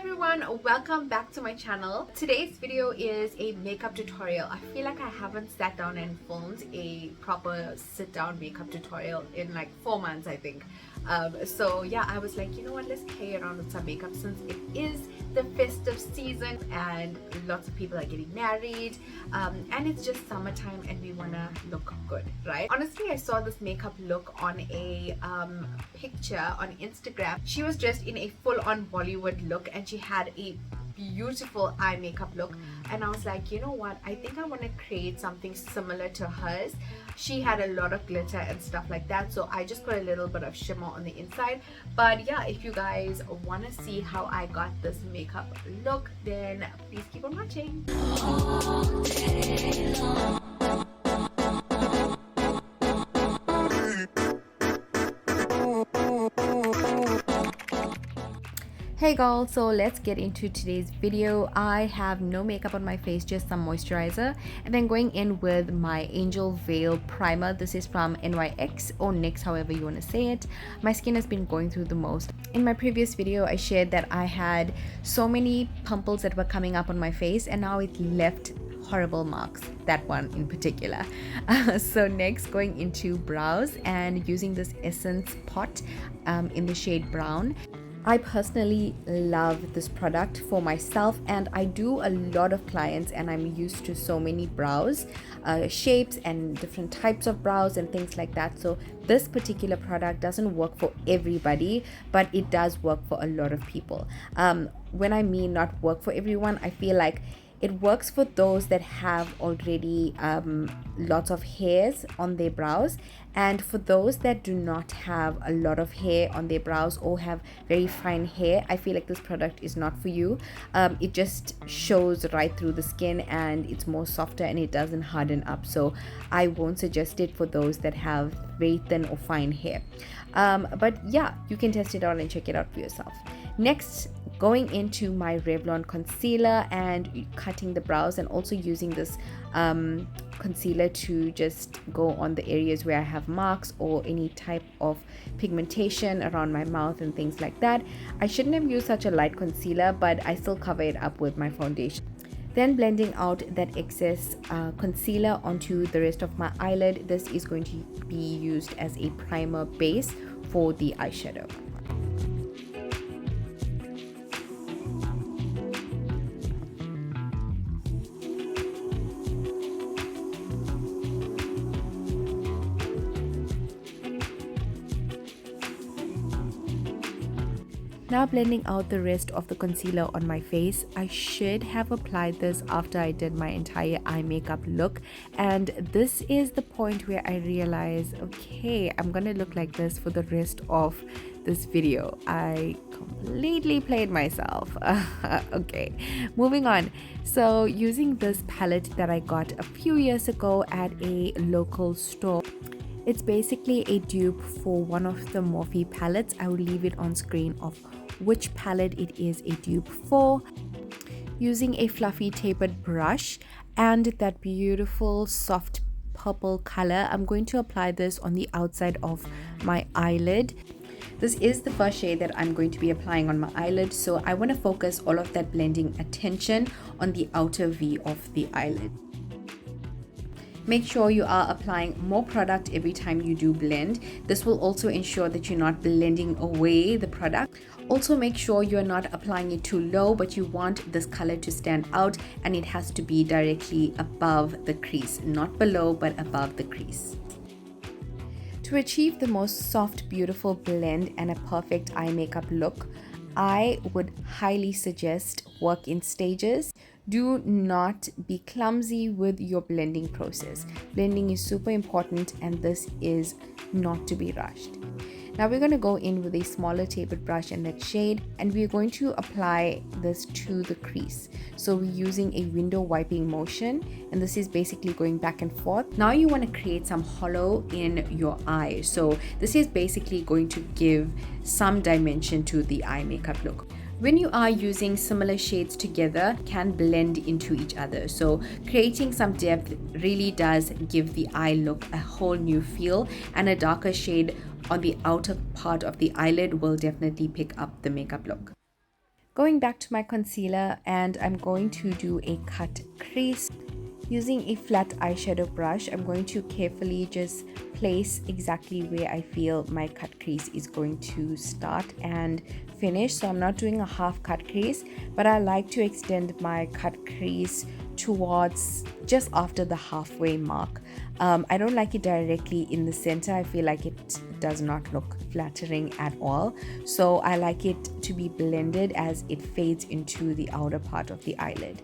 everyone, welcome back to my channel. Today's video is a makeup tutorial. I feel like I haven't sat down and filmed a proper sit down makeup tutorial in like 4 months, I think. So yeah, I was like, you know what, let's play around with some makeup since it is the festive season and lots of people are getting married, and it's just summertime and we want to look good, right? Honestly, I saw this makeup look on a picture on Instagram. She was dressed in a full-on Bollywood look and she had a beautiful eye makeup look, and I was like, you know what, I think I want to create something similar to hers. She had a lot of glitter and stuff like that, so I just got a little bit of shimmer on the inside. But yeah, if you guys want to see how I got this makeup look, then please keep on watching. Hey girl, so let's get into today's video. I have no makeup on my face, just some moisturizer, and then going in with my Angel Veil primer. This is from NYX or NYX, however you want to say it. My skin has been going through the most. In my previous video, I shared that I had so many pimples that were coming up on my face, and now it left horrible marks, that one in particular. So next, going into brows and using this Essence pot in the shade brown. I personally love this product for myself, and I do a lot of clients and I'm used to so many brows shapes and different types of brows and things like that. So this particular product doesn't work for everybody, but it does work for a lot of people. When I mean not work for everyone, I feel like it works for those that have already lots of hairs on their brows, and for those that do not have a lot of hair on their brows or have very fine hair, I feel like this product is not for you. It just shows right through the skin and it's more softer and it doesn't harden up, so I won't suggest it for those that have very thin or fine hair. But yeah, you can test it out and check it out for yourself. Next, going into my Revlon concealer and cutting the brows, and also using this concealer to just go on the areas where I have marks or any type of pigmentation around my mouth and things like that. I shouldn't have used such a light concealer, but I still cover it up with my foundation. Then blending out that excess concealer onto the rest of my eyelid. This is going to be used as a primer base for the eyeshadow. Now blending out the rest of the concealer on my face. I should have applied this after I did my entire eye makeup look, and this is the point where I realize, okay, I'm gonna look like this for the rest of this video. I completely played myself. Okay, moving on. So using this palette that I got a few years ago at a local store. It's basically a dupe for one of the Morphe palettes. I will leave it on screen of which palette it is a dupe for. Using a fluffy tapered brush and that beautiful soft purple color, I'm going to apply this on the outside of my eyelid. This is the first shade that I'm going to be applying on my eyelid, so I want to focus all of that blending attention on the outer V of the eyelid. Make sure you are applying more product every time you do blend. This will also ensure that you're not blending away the product. Also make sure you're not applying it too low, but you want this color to stand out and it has to be directly above the crease, not below but above the crease. To achieve the most soft, beautiful blend and a perfect eye makeup look, I would highly suggest work in stages. Do not be clumsy with your blending process. Blending is super important and this is not to be rushed. Now we're going to go in with a smaller tapered brush in that shade, and we're going to apply this to the crease. So we're using a window wiping motion, and this is basically going back and forth. Now you want to create some hollow in your eye. So this is basically going to give some dimension to the eye makeup look. When you are using similar shades together, can blend into each other. So creating some depth really does give the eye look a whole new feel, and a darker shade on the outer part of the eyelid will definitely pick up the makeup look. Going back to my concealer, and I'm going to do a cut crease. Using a flat eyeshadow brush, I'm going to carefully just place exactly where I feel my cut crease is going to start and finish. So I'm not doing a half cut crease, but I like to extend my cut crease towards just after the halfway mark. I don't like it directly in the center. I feel like it does not look flattering at all. So I like it to be blended as it fades into the outer part of the eyelid.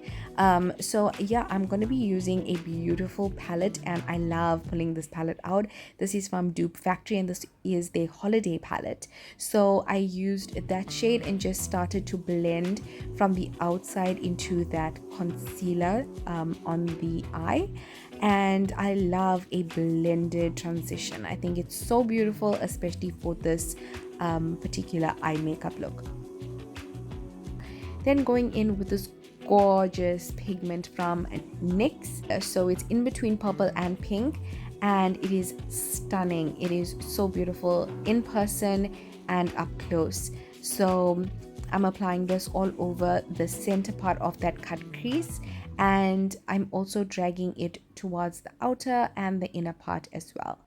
So yeah, I'm going to be using a beautiful palette, and I love pulling this palette out. This is from Dupe Factory, and this is their holiday palette. So I used that shade and just started to blend from the outside into that concealer on the eye. And I love a blended transition. I think it's so beautiful, especially for this particular eye makeup look. Then going in with this gorgeous pigment from NYX. So it's in between purple and pink, and it is stunning. It is so beautiful in person and up close. So I'm applying this all over the center part of that cut crease, and I'm also dragging it towards the outer and the inner part as well.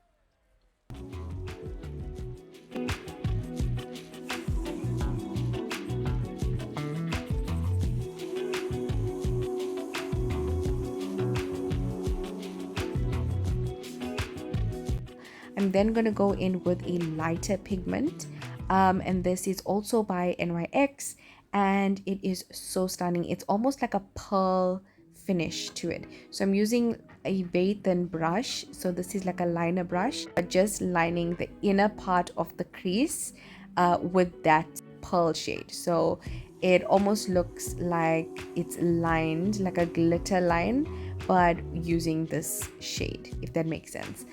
I'm then going to go in with a lighter pigment, and this is also by NYX, and it is so stunning. It's almost like a pearl finish to it. So I'm using a very thin brush, so this is like a liner brush, but just lining the inner part of the crease with that pearl shade. So it almost looks like it's lined like a glitter line, but using this shade, if that makes sense.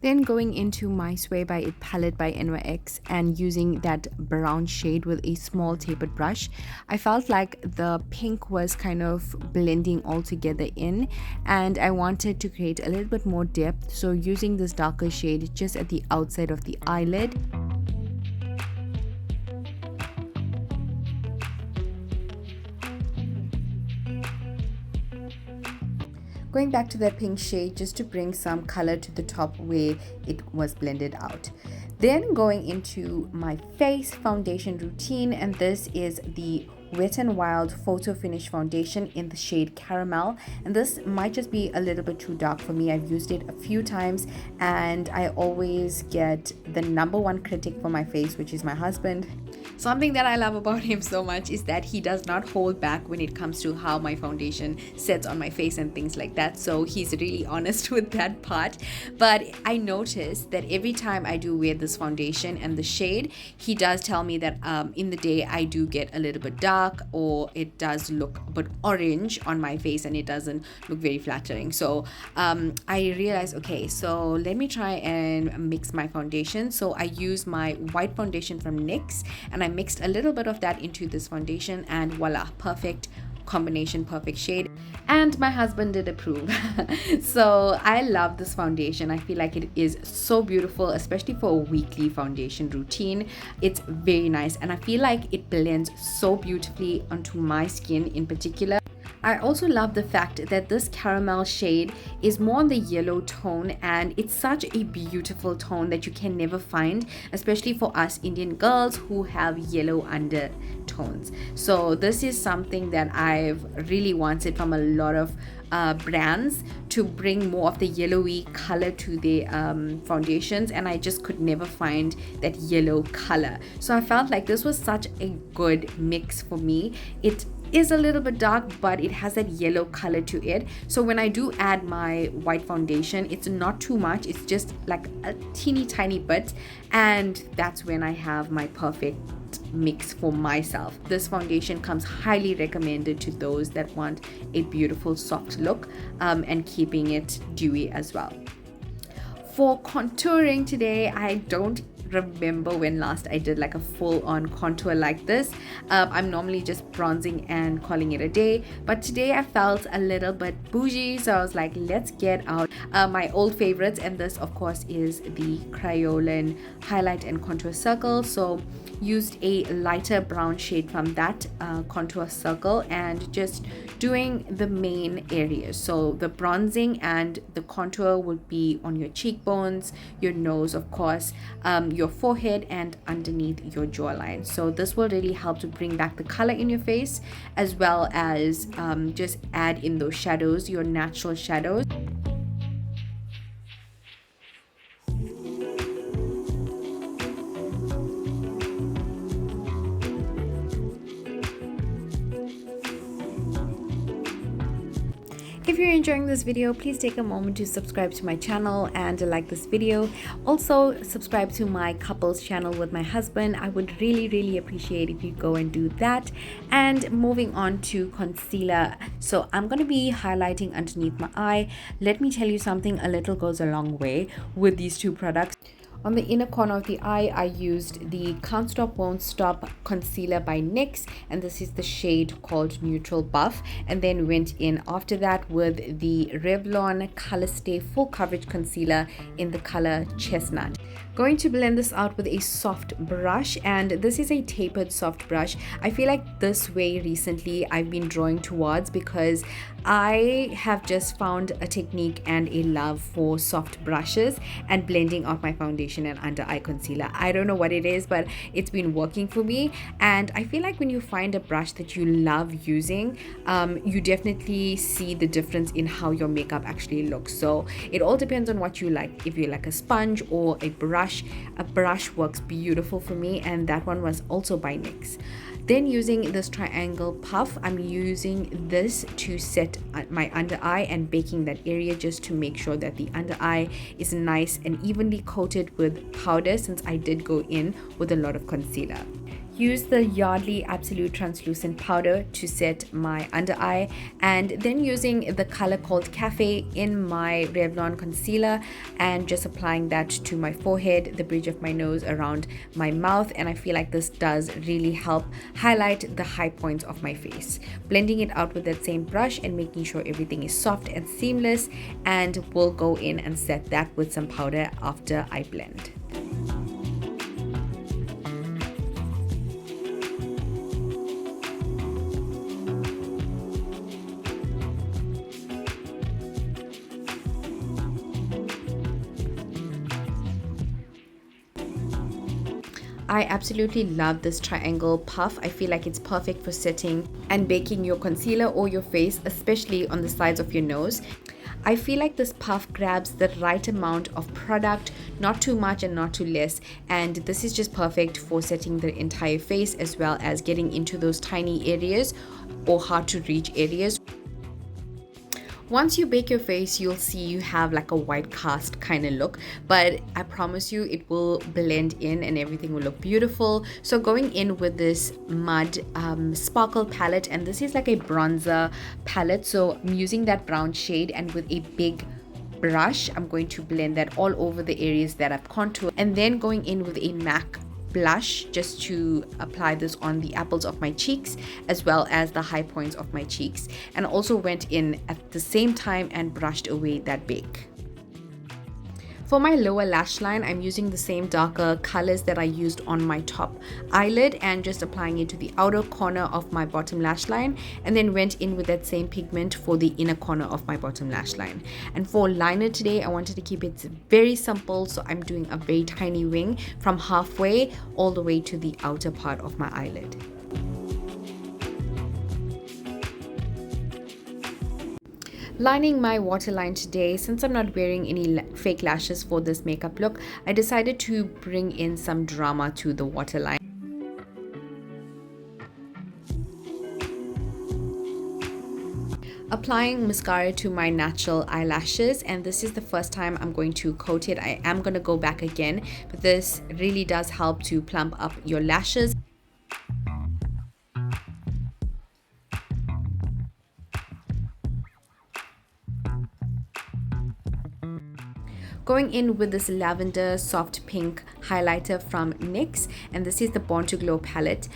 Then going into my Sway by It palette by NYX and using that brown shade with a small tapered brush, I felt like the pink was kind of blending all together in, and I wanted to create a little bit more depth. So using this darker shade just at the outside of the eyelid. Going back to that pink shade just to bring some color to the top where it was blended out. Then going into my face foundation routine, and this is the Wet n Wild Photo Finish Foundation in the shade Caramel, and this might just be a little bit too dark for me. I've used it a few times, and I always get the #1 critic for my face, which is my husband. Something that I love about him so much is that he does not hold back when it comes to how my foundation sets on my face and things like that. So he's really honest with that part. But I noticed that every time I do wear this foundation and the shade, he does tell me that in the day I do get a little bit dark, or it does look a bit orange on my face and it doesn't look very flattering. So I realized, okay, so let me try and mix my foundation. So I use my white foundation from NYX, and I mixed a little bit of that into this foundation, and voila, perfect combination, perfect shade. And my husband did approve. So I love this foundation. I feel like it is so beautiful, especially for a weekly foundation routine. It's very nice, and I feel like it blends so beautifully onto my skin in particular. I also love the fact that this caramel shade is more on the yellow tone, and it's such a beautiful tone that you can never find, especially for us Indian girls who have yellow undertones. So this is something that I've really wanted from a lot of brands, to bring more of the yellowy color to their foundations, and I just could never find that yellow color. So I felt like this was such a good mix for me. It is a little bit dark, but it has that yellow color to it. So when I do add my white foundation, it's not too much, it's just like a teeny tiny bit, and that's when I have my perfect mix for myself. This foundation comes highly recommended to those that want a beautiful soft look, and keeping it dewy as well. For contouring today, I don't remember when last I did like a full-on contour like this. I'm normally just bronzing and calling it a day, but today I felt a little bit bougie, so I was like, let's get out my old favorites, and this of course is the Crayolan highlight and contour circle. So used a lighter brown shade from that contour circle and just doing the main areas. So the bronzing and the contour would be on your cheekbones, your nose of course, your forehead, and underneath your jawline. So this will really help to bring back the color in your face, as well as just add in those shadows, your natural shadows. If you're enjoying this video, please take a moment to subscribe to my channel and like this video. Also, subscribe to my couples channel with my husband. I would really appreciate if you go and do that. And moving on to concealer. So I'm going to be highlighting underneath my eye. Let me tell you something, a little goes a long way with these two products. On the inner corner of the eye, I used the Can't Stop Won't Stop concealer by NYX, and this is the shade called Neutral Buff, and then went in after that with the Revlon Color Stay Full Coverage Concealer in the color Chestnut. Going to blend this out with a soft brush, and this is a tapered soft brush. I feel like this way recently I've been drawing towards because I have just found a technique and a love for soft brushes and blending out my foundation and under eye concealer. I don't know what it is, but it's been working for me, and I feel like when you find a brush that you love using, you definitely see the difference in how your makeup actually looks. So it all depends on what you like. If you like a sponge or a brush works beautiful for me, and that one was also by NYX. Then using this triangle puff, I'm using this to set my under eye and baking that area just to make sure that the under eye is nice and evenly coated with powder, since I did go in with a lot of concealer. Use the Yardley Absolute Translucent Powder to set my under eye, and then using the color called Cafe in my Revlon concealer and just applying that to my forehead, the bridge of my nose, around my mouth, and I feel like this does really help highlight the high points of my face. Blending it out with that same brush and making sure everything is soft and seamless, and we'll go in and set that with some powder after I blend. I absolutely love this triangle puff. I feel like it's perfect for setting and baking your concealer or your face, especially on the sides of your nose. I feel like this puff grabs the right amount of product, not too much and not too less, and this is just perfect for setting the entire face as well as getting into those tiny areas or hard to reach areas. Once you bake your face, you'll see you have like a white cast kind of look, but I promise you it will blend in and everything will look beautiful. So going in with this Mud Sparkle palette, and this is like a bronzer palette, so I'm using that brown shade, and with a big brush I'm going to blend that all over the areas that I've contoured, and then going in with a MAC blush just to apply this on the apples of my cheeks as well as the high points of my cheeks, and also went in at the same time and brushed away that bake. For my lower lash line, I'm using the same darker colors that I used on my top eyelid and just applying it to the outer corner of my bottom lash line, and then went in with that same pigment for the inner corner of my bottom lash line. And for liner today, I wanted to keep it very simple, so I'm doing a very tiny wing from halfway all the way to the outer part of my eyelid. Lining my waterline today, since I'm not wearing any fake lashes for this makeup look, I decided to bring in some drama to the waterline. Applying mascara to my natural eyelashes, and this is the first time I'm going to coat it. I am going to go back again, but this really does help to plump up your lashes. Going in with this lavender soft pink highlighter from NYX, and this is the Born to Glow palette.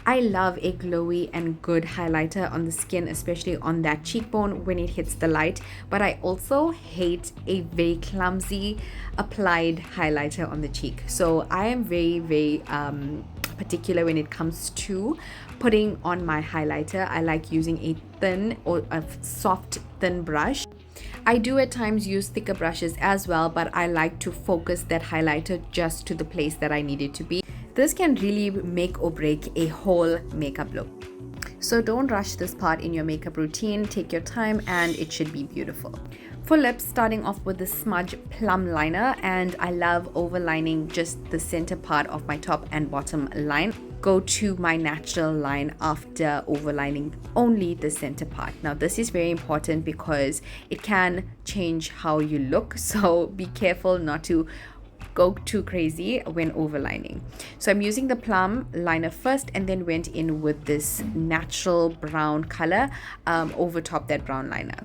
I love a glowy and good highlighter on the skin, especially on that cheekbone when it hits the light, but I also hate a very clumsy applied highlighter on the cheek. So I am very particular when it comes to putting on my highlighter. I like using a thin or a soft thin brush. I do at times use thicker brushes as well, but I like to focus that highlighter just to the place that I need it to be. This can really make or break a whole makeup look. So don't rush this part in your makeup routine. Take your time and it should be beautiful. For lips, starting off with the Smudge Plum Liner, and I love overlining just the center part of my top and bottom line. Go to my natural line after overlining only the center part. Now this is very important because it can change how you look, so be careful not to go too crazy when overlining. So I'm using the plum liner first and then went in with this natural brown color over top that brown liner.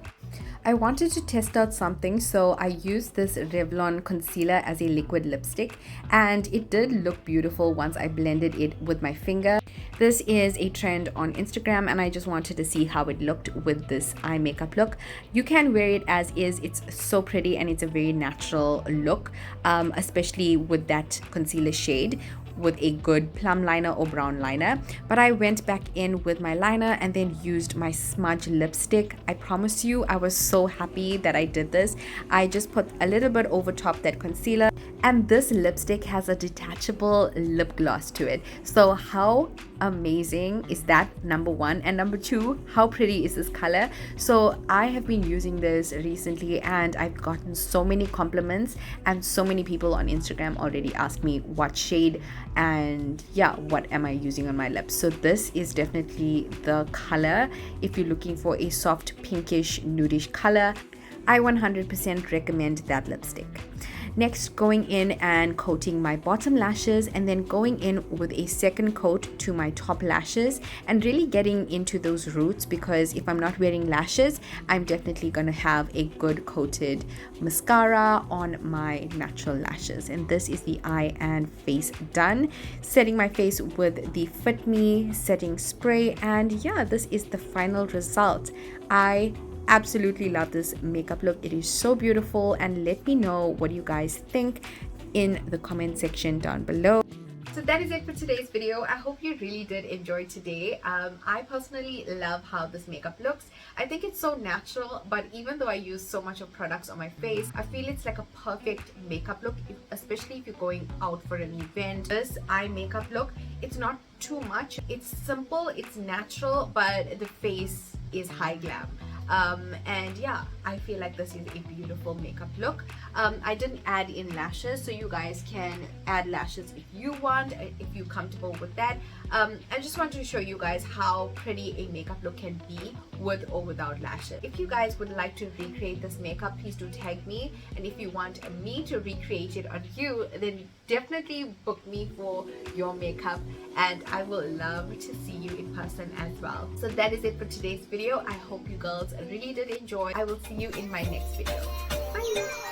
I wanted to test out something, so I used this Revlon concealer as a liquid lipstick, and it did look beautiful once I blended it with my finger. This is a trend on Instagram and I just wanted to see how it looked with this eye makeup look. You can wear it as is. It's so pretty and it's a very natural look, especially with that concealer shade with a good plum liner or brown liner. But I went back in with my liner and then used my smudge lipstick. I promise you, I was so happy that I did this. I just put a little bit over top that concealer, and this lipstick has a detachable lip gloss to it. So how amazing is that, number one, and number two, how pretty is this color? So I have been using this recently and I've gotten so many compliments, and so many people on Instagram already asked me what shade and yeah, what am I using on my lips. So this is definitely the color if you're looking for a soft pinkish nudish color. I 100% recommend that lipstick. Next, going in and coating my bottom lashes, and then going in with a second coat to my top lashes and really getting into those roots, because if I'm not wearing lashes, I'm definitely gonna have a good coated mascara on my natural lashes. And this is the eye and face done. Setting my face with the Fit Me setting spray, and yeah, this is the final result. I absolutely love this makeup look. It is so beautiful, and let me know what you guys think in the comment section down below. So that is it for today's video. I hope you really did enjoy today. I personally love how this makeup looks. I think it's so natural, but even though I use so much of products on my face, I feel it's like a perfect makeup look, especially if you're going out for an event. This eye makeup look, it's not too much. It's simple, it's natural, but the face is high glam. And yeah, I feel like this is a beautiful makeup look. I didn't add in lashes, so you guys can add lashes if you want, if you're comfortable with that. I just wanted to show you guys how pretty a makeup look can be with or without lashes. If you guys would like to recreate this makeup, please do tag me, and if you want me to recreate it on you, then definitely book me for your makeup, and I will love to see you in person as well. So that is it for today's video. I hope you girls really did enjoy. I will see you in my next video. Bye.